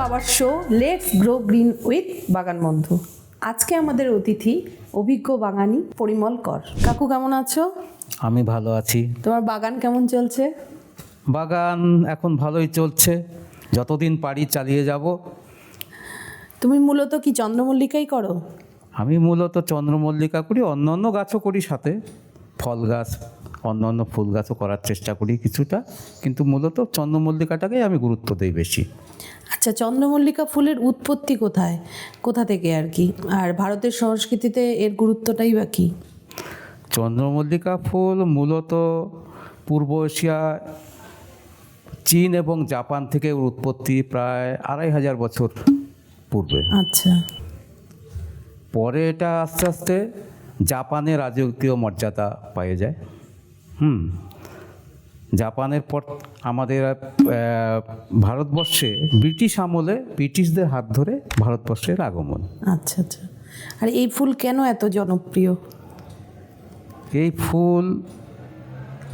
Our show let's grow green with বাগান বন্ধু। আজকে আমাদের অতিথি অভিজ্ঞ বাগানি পরিমল কর। কাকু কেমন আছো? আমি ভালো আছি। তোমার বাগান কেমন চলছে? বাগান এখন ভালোই চলছে, যতদিন পারি চালিয়ে যাব। তুমি মূলত কি চন্দ্রমল্লিকাই করো? আমি মূলত চন্দ্রমল্লিকা করি, অন্য অন্য গাছও করি, সাথে ফল গাছ, অন্য অন্য ফুল গাছও করার চেষ্টা করি কিছুটা, কিন্তু মূলত চন্দ্রমল্লিকাটাকেই আমি গুরুত্ব দিই বেশি। আচ্ছা, চন্দ্রমল্লিকা ফুলের উৎপত্তি কোথায়, কোথা থেকে আর কি, আর ভারতের সংস্কৃতিতে এর গুরুত্বটাই বা কী? চন্দ্রমল্লিকা ফুল মূলত পূর্ব এশিয়া, চীন এবং জাপান থেকে ওর উৎপত্তি প্রায় 2500 বছর পূর্বে। আচ্ছা, পরে এটা আস্তে আস্তে জাপানে রাজকীয় মর্যাদা পেয়ে যায়। জাপানের পর আমাদের ভারতবর্ষে ব্রিটিশ আমলে ব্রিটিশদের হাত ধরে ভারতবর্ষের আগমন। আচ্ছা আচ্ছা। আর এই ফুল কেন এত জনপ্রিয়? এই ফুল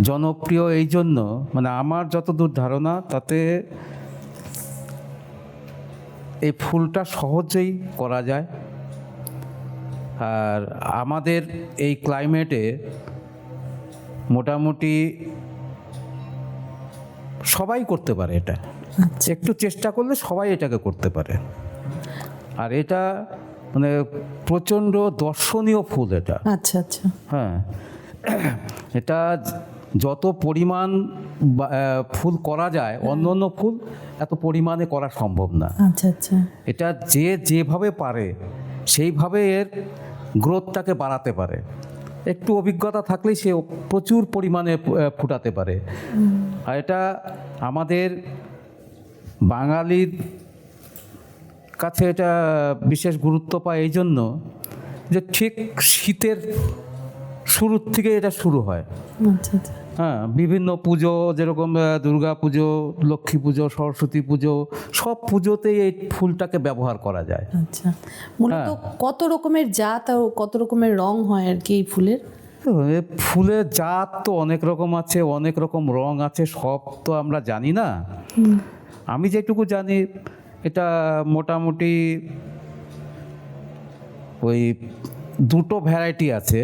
জনপ্রিয় এই জন্য, মানে আমার যতদূর ধারণা তাতে এই ফুলটা সহজেই করা যায়, আর আমাদের এই ক্লাইমেটে মোটামুটি সবাই করতে পারে এটা। একটু চেষ্টা করলে সবাই এটাকে করতে পারে। আর এটা মানে প্রচণ্ড দর্শনীয় ফুল এটা। আচ্ছা আচ্ছা। হ্যাঁ, এটা যত পরিমাণ ফুল করা যায়, অন্য অন্য ফুল এত পরিমাণে করা সম্ভব না। আচ্ছা আচ্ছা। এটা যে যেভাবে পারে সেইভাবে এর গ্রোথটাকে বাড়াতে পারে। একটু অভিজ্ঞতা থাকলেই সে প্রচুর পরিমাণে ফুটাতে পারে। আর এটা আমাদের বাঙালির কাছে এটা বিশেষ গুরুত্ব পায় এই জন্য যে ঠিক শীতের শুরুর থেকে এটা শুরু হয়। আচ্ছা আচ্ছা। হ্যাঁ, বিভিন্ন পুজো, যেরকম দুর্গা পুজো, লক্ষ্মী পুজো, সরস্বতী পুজো, সব পুজোতেই এই ফুলটাকে ব্যবহার করা যায়। আচ্ছা, মূলত কত রকমের জাত আর কত রকমের রং হয় আর কি এই ফুলের? ফুলের জাত তো অনেক রকম আছে, অনেক রকম রং আছে, সব তো আমরা জানি না। আমি যেটুকু জানি এটা মোটামুটি ওই দুটো ভ্যারাইটি আছে,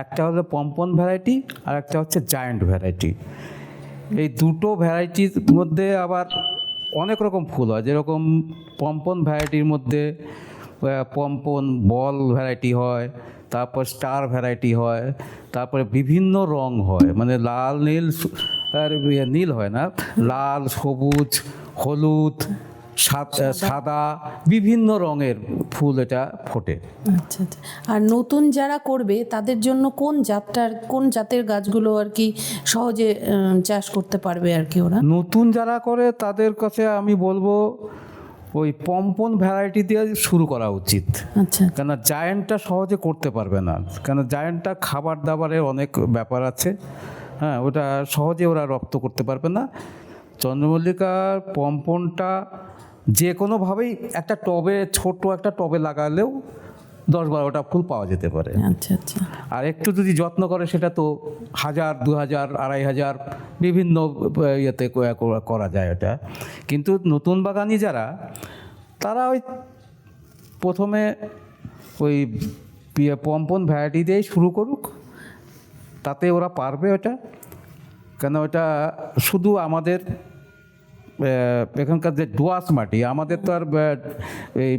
একটা হলো পম্পন ভ্যারাইটি আর একটা হচ্ছে জায়ান্ট ভ্যারাইটি। এই দুটো ভ্যারাইটির মধ্যে আবার অনেক রকম ফুল হয়। যেরকম পম্পন ভ্যারাইটির মধ্যে পম্পন বল ভ্যারাইটি হয়, তারপর স্টার ভ্যারাইটি হয়, তারপরে বিভিন্ন রং হয়, মানে লাল নীল, আর নীল হয় না, লাল, সবুজ, হলুদ, সাদা, বিভিন্ন রঙের ফুল এটা ফোটে। আচ্ছা আচ্ছা। আর নতুন যারা করবে তাদের জন্য কোন জাতের গাছগুলো আর কি সহজে চাষ করতে পারবে আর কি ওরা? নতুন যারা করে তাদের কাছে আমি বলবো ওই পম্পন ভ্যারাইটি দিয়ে শুরু করা উচিত। আচ্ছা। কেন জায়ান্টটা সহজে করতে পারবে না, কেন জায়ান্টটা খাবার দাবারের অনেক ব্যাপার আছে। হ্যাঁ, ওটা সহজে ওরা রপ্ত করতে পারবে না। চন্দ্রমল্লিকার পম্পনটা যে কোনোভাবেই একটা টবে, ছোট একটা টবে লাগালেও 10-12টা ফুল পাওয়া যেতে পারে। আচ্ছা আচ্ছা। আর একটু যদি যত্ন করে সেটা তো 1000, 2000, 2500 বিভিন্ন ইয়েতে করা যায় এটা। কিন্তু নতুন বাগানি যারা, তারা ওই প্রথমে ওই পম্পন ভ্যারাইটি দিয়েই শুরু করুক, তাতে ওরা পারবে ওটা। কেন ওটা শুধু আমাদের এখানকার যে ডুয়ার্স মাটি, আমাদের তো আর এই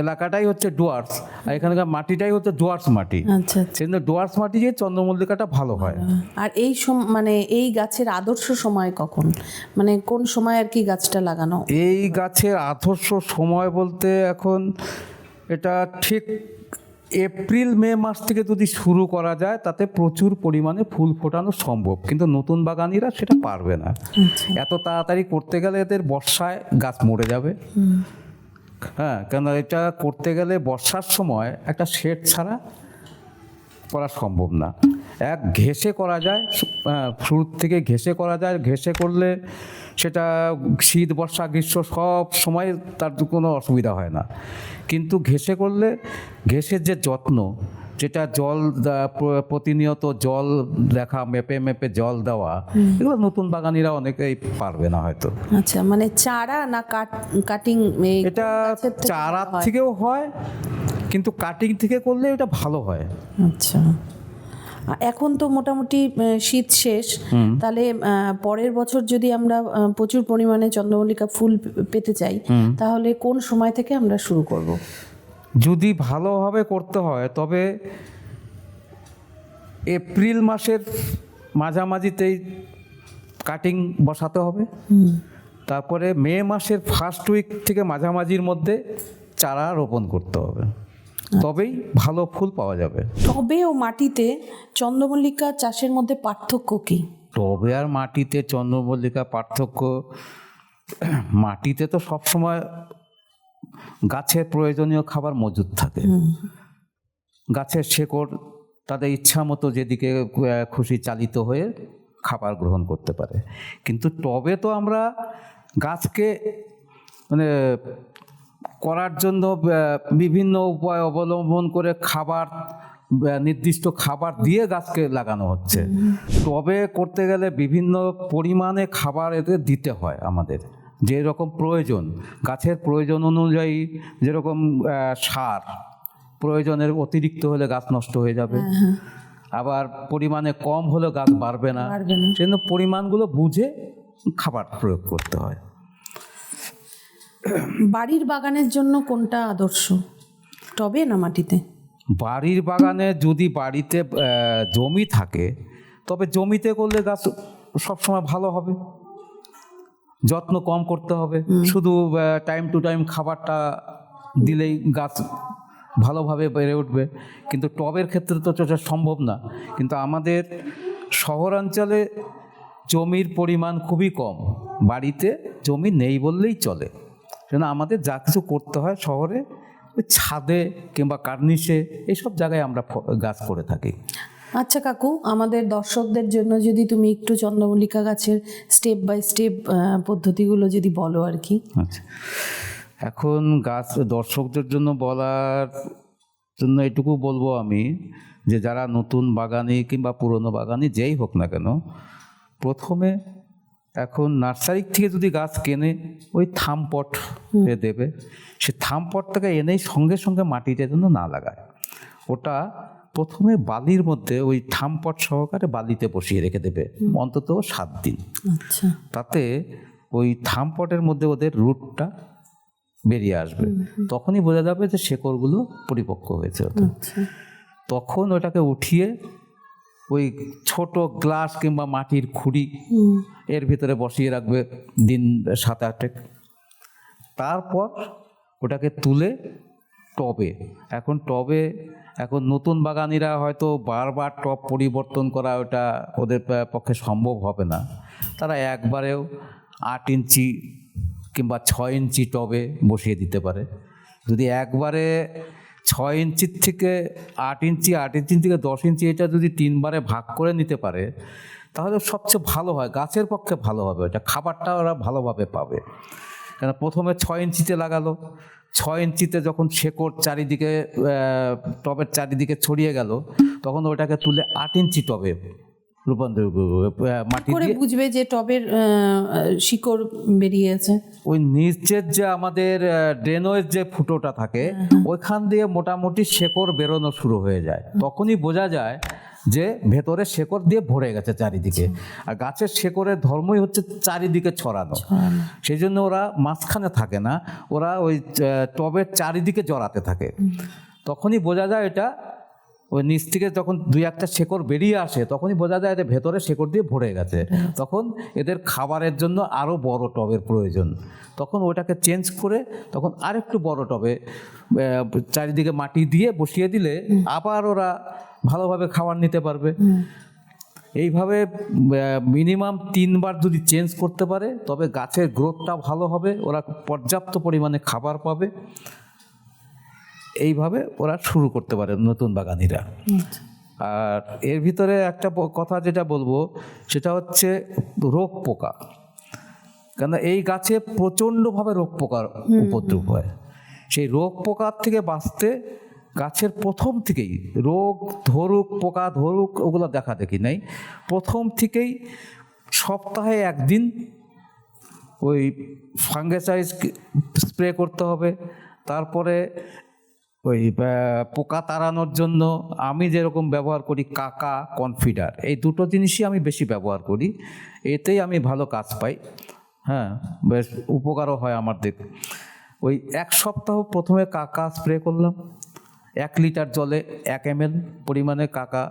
এলাকাটাই হচ্ছে ডুয়ার্স, আর এখানকার মাটিটাই হচ্ছে ডুয়ার্স মাটি। আচ্ছা আচ্ছা। কিন্তু ডুয়ার্স মাটি যে চন্দ্রমল্লিকাটা ভালো হয়। আর এই মানে এই গাছের আদর্শ সময় কখন, মানে কোন সময় আর কি গাছটা লাগানো? এই গাছের আদর্শ সময় বলতে এখন এটা ঠিক এপ্রিল মে মাস থেকে যদি শুরু করা যায় তাতে প্রচুর পরিমাণে ফুল ফোটানো সম্ভব, কিন্তু নতুন বাগানিরা সেটা পারবে না। এত তাড়াতাড়ি করতে গেলে এদের বর্ষায় গাছ মরে যাবে। হ্যাঁ, কেন এটা করতে গেলে বর্ষার সময় একটা শেড ছাড়া করা সম্ভব না। ঘেঁষে করা যায়, শুরুর থেকে ঘেঁষে করা যায়। ঘেঁষে করলে সেটা শীত, বর্ষা, গ্রীষ্ম সব সময় তার কোনো অসুবিধা হয় না। কিন্তু ঘেঁষে করলে ঘেঁষের যে যত্ন, যেটা জল প্রতিনিয়ত জল দেখা, মেপে মেপে জল দেওয়া, এগুলো নতুন বাগানিরা অনেকেই পারবে না হয়তো। আচ্ছা, মানে চারা না কাটিং? এটা চারা থেকেও হয়, কিন্তু কাটিং থেকে করলে এটা ভালো হয়। আচ্ছা, এখন তো মোটামুটি শীত শেষ, তাহলে পরের বছর যদি আমরা প্রচুর পরিমাণে চন্দ্রমল্লিকা ফুল পেতে চাই, তাহলে কোন সময় থেকে আমরা শুরু করব? যদি ভালোভাবে করতে হয় তবে এপ্রিল মাসের মাঝামাঝিতেই কাটিং বসাতে হবে। তারপরে মে মাসের ফার্স্ট উইক থেকে মাঝামাঝির মধ্যে চারা রোপণ করতে হবে, তবেই ভালো ফুল পাওয়া যাবে। টবে ও মাটিতে চন্দ্রমল্লিকা চাষের মধ্যে পার্থক্য কি? টবে আর মাটিতে চন্দ্রমল্লিকা পার্থক্য, মাটিতে তো সবসময় গাছের প্রয়োজনীয় খাবার মজুদ থাকে, গাছের শেকড় তাদের ইচ্ছা মতো যেদিকে খুশি চালিত হয়ে খাবার গ্রহণ করতে পারে। কিন্তু টবে তো আমরা গাছকে মানে করার জন্য বিভিন্ন উপায় অবলম্বন করে খাবার, নির্দিষ্ট খাবার দিয়ে গাছকে লাগানো হচ্ছে। টবে করতে গেলে বিভিন্ন পরিমাণে খাবার এদের দিতে হয় আমাদের, যেরকম প্রয়োজন, গাছের প্রয়োজন অনুযায়ী, যেরকম সার প্রয়োজনের অতিরিক্ত হলে গাছ নষ্ট হয়ে যাবে, আবার পরিমাণে কম হলে গাছ বাড়বে না, সেজন্য পরিমাণগুলো বুঝে খাবার প্রয়োগ করতে হয়। বাড়ির বাগানের জন্য কোনটা আদর্শ, টবে না মাটিতে? বাড়ির বাগানে যদি বাড়িতে জমি থাকে তবে জমিতে করলে গাছ সবসময় ভালো হবে, যত্ন কম করতে হবে, শুধু টাইম টু টাইম খাবারটা দিলেই গাছ ভালোভাবে বেড়ে উঠবে। কিন্তু টবের ক্ষেত্রে তো সেটা সম্ভব না। কিন্তু আমাদের শহরাঞ্চলে জমির পরিমাণ খুবই কম, বাড়িতে জমি নেই বললেই চলে, সেজন্য আমাদের যা কিছু করতে হয় শহরে ওই ছাদে কিংবা কার্নিশে এইসব জায়গায় আমরা গাছ করে থাকি। আচ্ছা কাকু, আমাদের দর্শকদের জন্য যদি তুমি একটু চন্দ্রমল্লিকা গাছের স্টেপ বাই স্টেপ পদ্ধতিগুলো যদি বলো আর কি। আচ্ছা, এখন গাছ দর্শকদের জন্য বলার জন্য এটুকু বলবো আমি, যে যারা নতুন বাগানি কিংবা পুরনো বাগানি যেই হোক না কেন, প্রথমে এখন নার্সারি থেকে যদি গাছ কেনে ওই থামপট দেবে, সে থামপটটাকে এনেই সঙ্গে সঙ্গে মাটিতে যেন না লাগায়, ওটা প্রথমে বালির মধ্যে ওই থামপট সহকারে বালিতে বসিয়ে রেখে দেবে অন্তত 7 দিন। আচ্ছা, তাতে ওই থামপটের মধ্যে ওদের রুটটা বেরিয়ে আসবে, তখনই বোঝা যাবে যে শেকড়গুলো পরিপক্ক হয়েছে। তখন ওটাকে উঠিয়ে ওই ছোট গ্লাস কিংবা মাটির খুঁড়ি এর ভিতরে বসিয়ে রাখবে দিন 7-8। তারপর ওটাকে তুলে টবে, এখন নতুন বাগানিরা হয়তো বারবার টব পরিবর্তন করা ওটা ওদের পক্ষে সম্ভব হবে না, তারা একবারেও 8 ইঞ্চি কিংবা 6 ইঞ্চি টবে বসিয়ে দিতে পারে। যদি একবারে 6 ইঞ্চির থেকে 8 ইঞ্চি, 8 ইঞ্চি থেকে 10 ইঞ্চি এটা যদি 3 বারে ভাগ করে নিতে পারে তাহলে সবচেয়ে ভালো হয়, গাছের পক্ষে ভালো হবে, এটা খাবারটা ওরা ভালোভাবে পাবে। কেন প্রথমে 6 ইঞ্চিতে লাগালো, 6 ইঞ্চিতে যখন শেকড় চারিদিকে টবের চারিদিকে ছড়িয়ে গেল, তখন ওটাকে তুলে 8 ইঞ্চি টবে রূপান্তর মাটি দিয়ে। বুঝবে যে টবের শিকড় বেরিয়েছে? ওই নিচের যে আমাদের ড্রেনেজ যে ফুটোটা থাকে ওইখান দিয়ে মোটামুটি শেকড় বেরোনো শুরু হয়ে যায়, তখনই বোঝা যায় যে ভেতরে শেকড় দিয়ে ভরে গেছে চারিদিকে। আর গাছের শেকড়ের ধর্মই হচ্ছে চারিদিকে ছড়ানো, সেই জন্য ওরা মাঝখানে থাকে না, ওরা ওই টবের চারিদিকে জড়াতে থাকে। তখনই বোঝা যায় এটা ওই নিচ থেকে যখন 2-1টা শেকড় বেরিয়ে আসে তখনই বোঝা যায় এদের ভেতরে শেকড় দিয়ে ভরে গেছে, তখন এদের খাবারের জন্য আরও বড় টবের প্রয়োজন। তখন ওটাকে চেঞ্জ করে তখন আরেকটু বড় টবে চারিদিকে মাটি দিয়ে বসিয়ে দিলে আবার ওরা ভালোভাবে খাবার নিতে পারবে। এইভাবে মিনিমাম 3 বার যদি চেঞ্জ করতে পারে তবে গাছের গ্রোথটা ভালো হবে, ওরা পর্যাপ্ত পরিমাণে খাবার পাবে। এইভাবে ওরা শুরু করতে পারে নতুন বাগানিরা। আর এর ভিতরে একটা কথা যেটা বলবো সেটা হচ্ছে রোগ পোকা, কেন এই গাছে প্রচণ্ডভাবে রোগ পোকার উপদ্রব হয়। সেই রোগ পোকার থেকে বাঁচতে গাছের প্রথম থেকেই রোগ ধরুক পোকা ধরুক ওগুলো দেখা দেখি নাই, প্রথম থেকেই সপ্তাহে একদিন ওই ফাঙ্গিসাইড স্প্রে করতে হবে। তারপরে ওই পোকা তাড়ানোর জন্য আমি যেরকম ব্যবহার করি কাকা কনফিডার, এই দুটো জিনিসই আমি বেশি ব্যবহার করি, এতেই আমি ভালো কাজ পাই। হ্যাঁ, বেশ উপকারও হয় আমাদের। ওই 1 সপ্তাহ প্রথমে কাকা স্প্রে করলাম, 1 লিটার জলে 1 ml পরিমাণে কাকা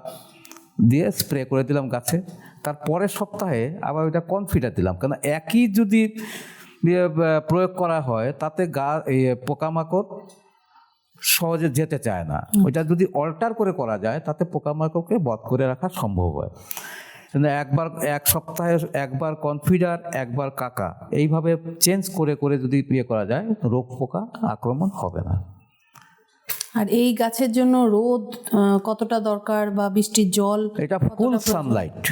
দিয়ে স্প্রে করে দিলাম গাছে। তার পরের সপ্তাহে আবার ওইটা কনফিডার দিলাম, কেন একই যদি প্রয়োগ করা হয় তাতে পোকামাকড় সহজে যেতে চায় না। ওইটা যদি অল্টার করে করা যায় তাতে পোকামাকড়কে বধ করে রাখা সম্ভব হয়। কিন্তু 1 সপ্তাহে 1বার কনফিডার 1বার কাকা, এইভাবে চেঞ্জ করে করে যদি করা যায় রোগ পোকা আক্রমণ হবে না। আর এই গাছের জন্য রোদ কতটা দরকার বা বৃষ্টির জল? এটা ফুল সানলাইট,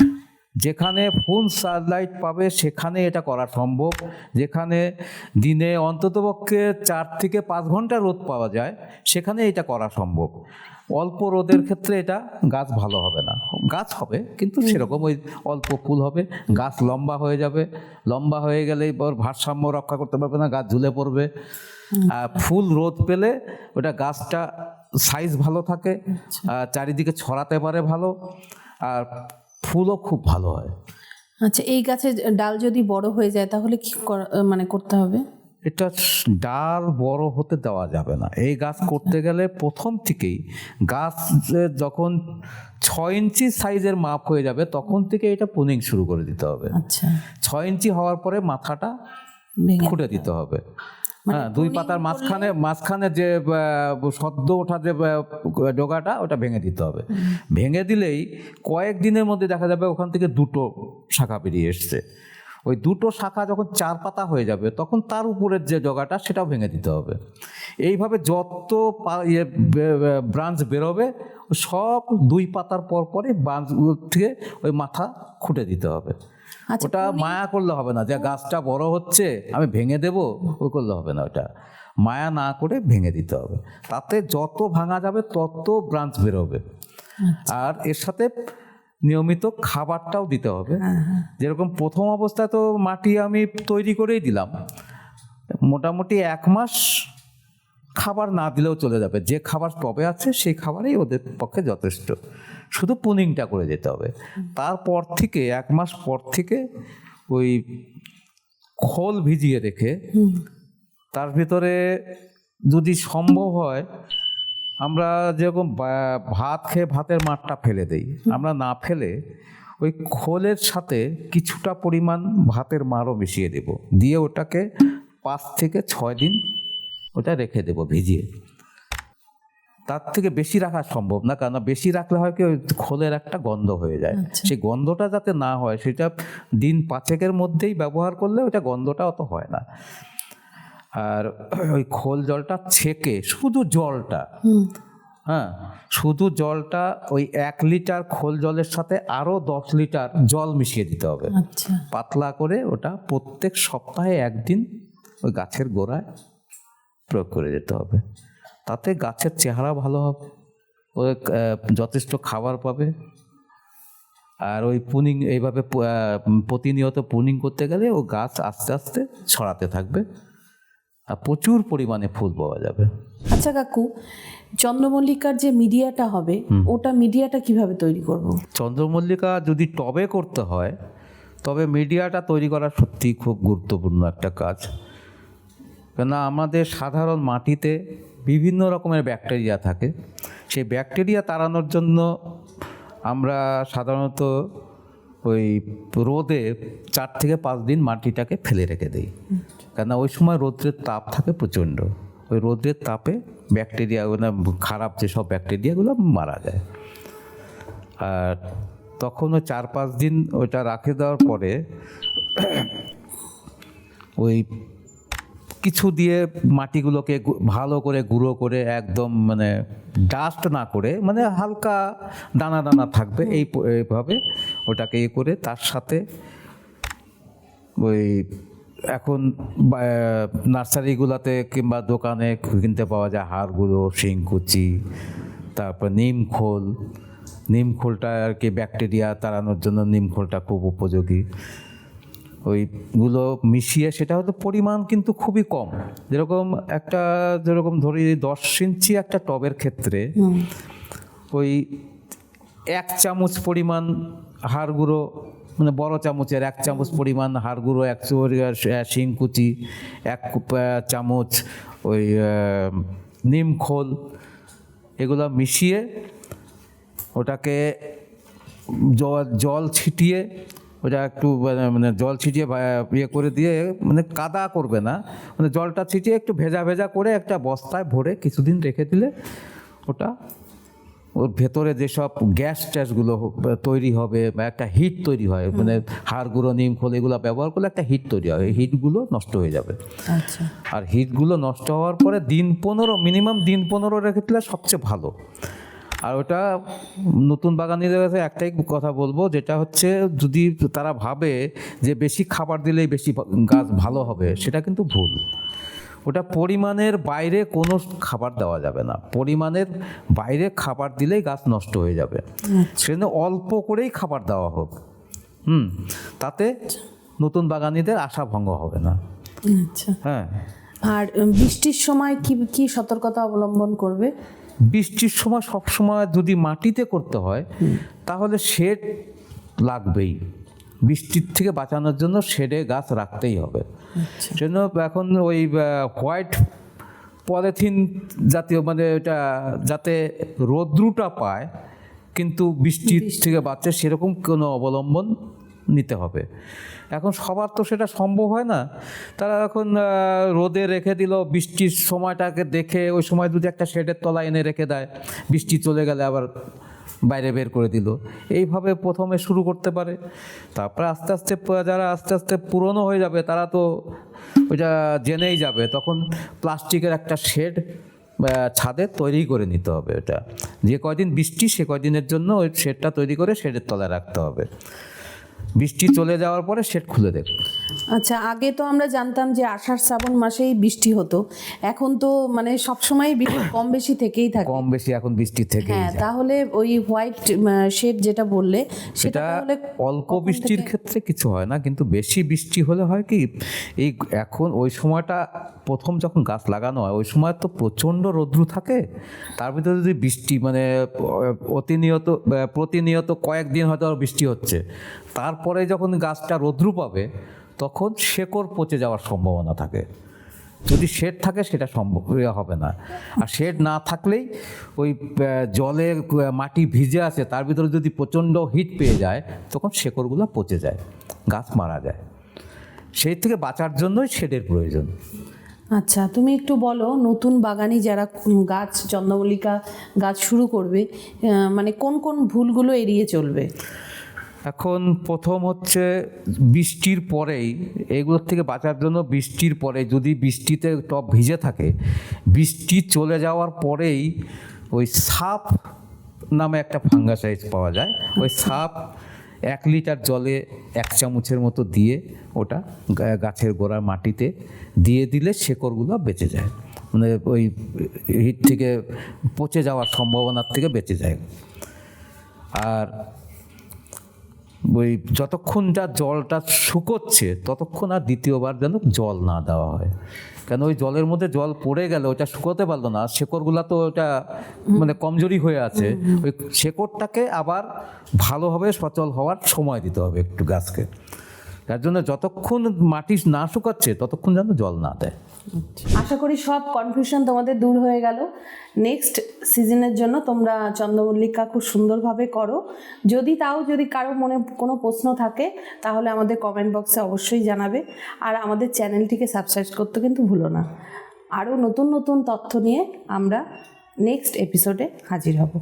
যেখানে ফুল সানলাইট পাবে সেখানে এটা করা সম্ভব। যেখানে দিনে অন্ততপক্ষে 4 থেকে 5 ঘন্টা রোদ পাওয়া যায় সেখানে এটা করা সম্ভব। অল্প রোদের ক্ষেত্রে এটা গাছ ভালো হবে না, গাছ হবে কিন্তু সেরকম ওই অল্প ফুল হবে, গাছ লম্বা হয়ে যাবে, লম্বা হয়ে গেলেই ওর ভারসাম্য রক্ষা করতে পারবে না, গাছ ঝুলে পড়বে। আর ফুল রোদ পেলে ওটা গাছটা সাইজ ভালো থাকে, চারিদিকে ছড়াতে পারে ভালো, আর ফুলও খুব ভালো হয়। আচ্ছা, এই গাছের ডাল যদি বড় হয়ে যায় তাহলে কি করতে হবে? এটা ডাল বড় হতে দেওয়া যাবে না। এই গাছ করতে গেলে প্রথম থেকেই গাছ যখন 6 ইঞ্চি সাইজের মাপ হয়ে যাবে তখন থেকে এটা পুনিং শুরু করে দিতে হবে। আচ্ছা, 6 ইঞ্চি হওয়ার পরে মাথাটা খুঁটে দিতে হবে। হ্যাঁ, 2 পাতার মাঝখানে যে সদ্য ওঠা যে ডগাটা ওটা ভেঙে দিতে হবে। ভেঙে দিলেই কয়েক দিনের মধ্যে দেখা যাবে ওখান থেকে 2টো শাখা বেরিয়ে এসছে। ওই 2টো শাখা যখন 4 পাতা হয়ে যাবে তখন তার উপরের যে ডগাটা সেটাও ভেঙে দিতে হবে। এইভাবে যত ব্রাঞ্চ বেরোবে সব 2 পাতার পর পরে ব্রাঞ্চগুলো থেকে ওই মাথা খুঁটে দিতে হবে। ওটা মায়া করলে হবে না যে গাছটা বড় হচ্ছে আমি ভেঙে দেব, ওই করলে হবে না। ওটা মায়া না করে ভেঙে দিতে হবে, তাতে যত ভাঙা যাবে তত ব্রাঞ্চ বেরোবে। আর এর সাথে নিয়মিত খাবারটাও দিতে হবে। যেরকম প্রথম অবস্থায় তো মাটি আমি তৈরি করেই দিলাম, মোটামুটি 1 মাস খাবার না দিলেও চলে যাবে। যে খাবার টবে আছে সেই খাবারই ওদের পক্ষে যথেষ্ট, শুধু পুনিংটা করে যেতে হবে। তারপর থেকে 1 মাস পর থেকে ওই খোল ভিজিয়ে রেখে তার ভিতরে যদি সম্ভব হয়, আমরা যেরকম ভাত খেয়ে ভাতের মাঠটা ফেলে দেই, আমরা না ফেলে ওই খোলের সাথে কিছুটা পরিমাণ ভাতের মারও মিশিয়ে দেব, দিয়ে ওটাকে 5 থেকে 6 দিন ওটা রেখে দেব ভিজিয়ে। তার থেকে বেশি রাখা সম্ভব না, কারণ বেশি রাখলে হয় কি ওই খোলের একটা গন্ধ হয়ে যায়। সেই গন্ধটা যাতে না হয় সেটা দিন 5-এর মধ্যেই ব্যবহার করলে ওটা গন্ধটা অত হয় না। আর ওই খোল জলটা ছেঁকে শুধু জলটা, হ্যাঁ শুধু জলটা ওই 1 লিটার খোল জলের সাথে আরও 10 লিটার জল মিশিয়ে দিতে হবে। পাতলা করে ওটা প্রত্যেক সপ্তাহে 1 দিন ওই গাছের গোড়ায় প্রয়োগ করে যেতে হবে। তাতে গাছের চেহারা ভালো হবে, ও যথেষ্ট খাবার পাবে। আর ওই পুনিং এইভাবে প্রতিনিয়ত পুনিং করতে গেলে ও গাছ আস্তে আস্তে ছড়াতে থাকবে আর প্রচুর পরিমাণে ফুল পাওয়া যাবে। আচ্ছা কাকু, চন্দ্রমল্লিকার যে মিডিয়াটা হবে ওটা মিডিয়াটা কিভাবে তৈরি করব? চন্দ্রমল্লিকা যদি টবে করতে হয় তবে মিডিয়াটা তৈরি করা সত্যিই খুব গুরুত্বপূর্ণ একটা কাজ। কেননা আমাদের সাধারণ মাটিতে বিভিন্ন রকমের ব্যাকটেরিয়া থাকে, সেই ব্যাকটেরিয়া তাড়ানোর জন্য আমরা সাধারণত ওই রোদে 4 থেকে 5 দিন মাটিটাকে ফেলে রেখে দিই, কেননা ওই সময় রৌদ্রের তাপ থাকে প্রচণ্ড। ওই রৌদ্রের তাপে ব্যাকটেরিয়া খারাপ যেসব ব্যাকটেরিয়াগুলো মারা যায়। আর তখন ওই 4-5 দিন ওইটা রাখে দেওয়ার পরে ওই কিছু দিয়ে মাটিগুলোকে ভালো করে গুঁড়ো করে একদম ডাস্ট না করে হালকা দানা দানা থাকবে এইভাবে ওটাকে করে তার সাথে ওই এখন নার্সারিগুলোতে কিংবা দোকানে কিনতে পাওয়া যায় হাড়গুঁড়ো, শিংকুচি, তারপর নিমখোলটা আর কি ব্যাকটেরিয়া তাড়ানোর জন্য নিমখোলটা খুব উপযোগী। ওইগুলো মিশিয়ে, সেটা হয়তো পরিমাণ কিন্তু খুবই কম, যেরকম ধরি 10 ইঞ্চি একটা টবের ক্ষেত্রে ওই 1 চামচ পরিমাণ হাড়গুঁড়ো, মানে বড় চামচের 1 চামচ পরিমাণ হাড়গুঁড়ো, 1 চামচ শিংকুচি, 1 চামচ ওই নিমখোল, এগুলো মিশিয়ে ওটাকে জল ছিটিয়ে, ওটা একটু মানে জল ছিটিয়ে ইয়ে করে দিয়ে, মানে কাদা করবে না, মানে জলটা ছিটিয়ে একটু ভেজা ভেজা করে একটা বস্তায় ভরে কিছুদিন রেখে দিলে ওটা ওর ভেতরে যেসব গ্যাস ট্যাসগুলো তৈরি হবে বা একটা হিট তৈরি হয়, মানে হাড়গুঁড়ো, নিমখোল এগুলো ব্যবহার করলে একটা হিট তৈরি হয়, এই হিটগুলো নষ্ট হয়ে যাবে। আচ্ছা, আর হিটগুলো নষ্ট হওয়ার পরে মিনিমাম দিন 15 রেখে দিলে সবচেয়ে ভালো। আর ওটা নতুন বাগানিদের কাছে একটাই কথা বলবো, যেটা হচ্ছে যদি তারা ভাবে যে বেশি খাবার দিলেই বেশি গাছ ভালো হবে, সেটা কিন্তু ভুল। ওটা পরিমাণের বাইরে কোনো খাবার দেওয়া যাবে না, পরিমাণের বাইরে খাবার দিলেই গাছ নষ্ট হয়ে যাবে। সেজন্য অল্প করেই খাবার দেওয়া হোক, তাতে নতুন বাগানিদের আশা ভঙ্গ হবে না। আচ্ছা, হ্যাঁ। আর বৃষ্টির সময় কি সতর্কতা অবলম্বন করবে? বৃষ্টির সময় সবসময় যদি মাটিতে করতে হয় তাহলে শেড লাগবেই, বৃষ্টির থেকে বাঁচানোর জন্য শেডে গাছ রাখতেই হবে। সেজন্য এখন ওই হোয়াইট পলিথিন জাতীয়, মানে এটা যাতে রৌদ্রটা পায় কিন্তু বৃষ্টির থেকে বাঁচে, সেরকম কোনো অবলম্বন নিতে হবে। এখন সবার তো সেটা সম্ভব হয় না, তারা এখন রোদে রেখে দিল, বৃষ্টির সময়টাকে দেখে ওই সময় যদি একটা শেডের তলায় এনে রেখে দেয়, বৃষ্টি চলে গেলে আবার বাইরে বের করে দিল, এইভাবে প্রথমে শুরু করতে পারে। তারপরে আস্তে আস্তে পুরনো হয়ে যাবে, তারা তো ওইটা জেনেই যাবে, তখন প্লাস্টিকের একটা শেড ছাদে তৈরি করে নিতে হবে। ওটা যে কয়দিন বৃষ্টি, সে কয়দিনের জন্য ওই শেডটা তৈরি করে শেডের তলায় রাখতে হবে, বৃষ্টি চলে যাওয়ার পরে শেড খুলে দেবে। আচ্ছা, আগে তো আমরা জানতাম যে আষাঢ় শ্রাবণ মাসেই বৃষ্টি হতো, এখন তো মানে সবসময় কম বেশি থেকেই থাকে। কম বেশি এখন বৃষ্টি থেকে। হ্যাঁ, তাহলে ওই হোয়াইট শেড যেটা বললে, সেটা অল্প বৃষ্টির ক্ষেত্রে কিছু হয় না, কিন্তু বেশি বৃষ্টি হলে হয় কি, এই এখন ওই সময়টা প্রথম যখন গাছ লাগানো হয় ওই সময় তো প্রচণ্ড রৌদ্র থাকে, তার ভিতরে যদি বৃষ্টি মানে প্রতিনিয়ত কয়েকদিন হয়তো বৃষ্টি হচ্ছে, তারপরে যখন গাছটা রৌদ্র পাবে তখন শেকড় পচে যাওয়ার সম্ভাবনা থাকে। যদি শেড থাকে সেটা সম্ভব হবে না, আর শেড না থাকলেই ওই জলে মাটি ভিজে আছে, তার ভিতরে যদি প্রচণ্ড হিট পেয়ে যায় তখন শেকড়গুলো পচে যায়, গাছ মারা যায়। সেই থেকে বাঁচার জন্যই শেডের প্রয়োজন। আচ্ছা, তুমি একটু বলো, নতুন বাগানি যারা গাছ, চন্দ্রমল্লিকা গাছ শুরু করবে, মানে কোন কোন ভুলগুলো এড়িয়ে চলবে? এখন প্রথম হচ্ছে বৃষ্টির পরেই, এগুলোর থেকে বাঁচার জন্য বৃষ্টির পরে যদি বৃষ্টিতে টব ভিজে থাকে, বৃষ্টি চলে যাওয়ার পরেই ওই সাপ নামে একটা ফাঙ্গাসাইড পাওয়া যায়, ওই সাপ 1 লিটার জলে 1 চামচের মতো দিয়ে ওটা গাছের গোড়ার মাটিতে দিয়ে দিলে শেকড়গুলো বেঁচে যায়, মানে ওই হিট থেকে পচে যাওয়ার সম্ভাবনার থেকে বেঁচে যায়। আর ওই যতক্ষণ জলটা শুকোচ্ছে ততক্ষণ আর দ্বিতীয়বার যেন জল না দেওয়া হয়, কেন ওই জলের মধ্যে জল পড়ে গেলে ওটা শুকোতে পারলো না, শেকড়গুলো তো ওটা মানে কমজোরি হয়ে আছে, ওই শেকড়টাকে আবার ভালোভাবে সচল হওয়ার সময় দিতে হবে একটু গাছকে। তার জন্য যতক্ষণ মাটি না শুকাচ্ছে ততক্ষণ যেন জল না দেয়। আশা করি সব কনফিউশন তোমাদের দূর হয়ে গেল। নেক্সট সিজনের জন্য তোমরা চন্দ্রমল্লিকা খুব সুন্দরভাবে করো। যদি কারো মনে কোনো প্রশ্ন থাকে তাহলে আমাদের কমেন্ট বক্সে অবশ্যই জানাবে, আর আমাদের চ্যানেলটিকে সাবস্ক্রাইব করতে কিন্তু ভুলো না। আরও নতুন নতুন তথ্য নিয়ে আমরা নেক্সট এপিসোডে হাজির হব।